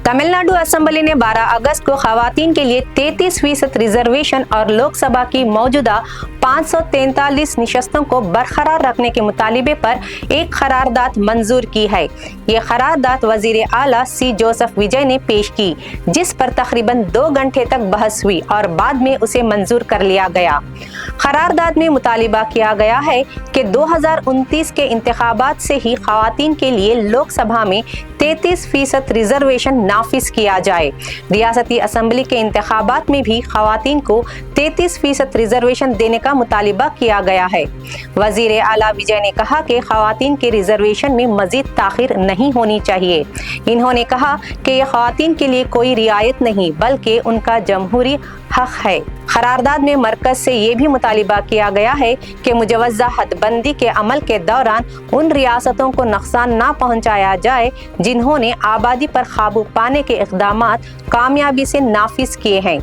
Tamil Nadu assembly ने 12 अगस्त को खवातीन के लिए 33% रिजर्वेशन और लोकसभा की मौजूदा 543 निशस्तों को बरकरार रखने के मुतालिबे पर एक करारदाद मंजूर की है। ये करारदाद वजीर आला सी जोसेफ विजय ने पेश की, जिस पर तकरीबन 2 घंटे तक बहस हुई और बाद में उसे मंजूर कर लिया गया। करारदाद में मुतालिबा किया गया है कि 2029 के इंतखाबात से ही खवातीन के लिए लोकसभा में 33% रिजर्वेशन नाफिज किया जाए। रियासती असेंबली के इंतखाबात में भी खवातीन को 33% रिजर्वेशन देने का मुतालिबा किया गया है। वजीर आला विजय ने कहा कि खवातीन के रिजर्वेशन में मजीद ताखीर नहीं होनी चाहिए। इन्होंने कहा कि यह खवातीन के लिए कोई रियायत नहीं बल्कि उनका जमहूरी हक है। करारदाद में मरकज से ये भी मुतालिबा किया गया है कि मुजवज़्ज़ा हदबंदी के अमल के दौरान उन रियासतों को नुकसान ना पहुंचाया जाए जिन्होंने आबादी पर काबू पाने के इक़दामात कामयाबी से नाफिज किए हैं।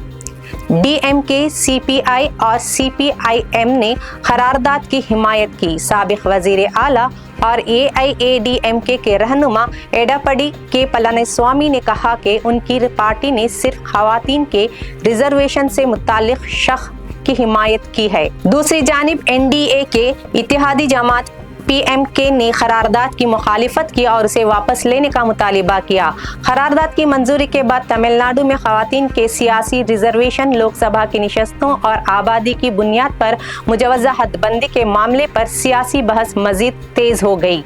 DMK, CPI और CPIM ने करारदाद की हिमायत की। साबिक वजीर आला और AIADMK के रहनुमा एडापडी के पलानीस्वामी ने कहा कि उनकी पार्टी ने सिर्फ खवातीन के रिजर्वेशन से मुताल्लिक शख्स की हिमायत की है। दूसरी जानिब NDA के इत्तेहादी जमात PMK ने करारदाद की मुखालिफत की और उसे वापस लेने का मुतालिबा किया। करारदाद की मंजूरी के बाद तमिलनाडु में खवातीन के सियासी रिजर्वेशन, लोकसभा की निशस्तों और आबादी की बुनियाद पर मुजवज़्ज़ा हदबंदी के मामले पर सियासी बहस मजीद तेज हो गई।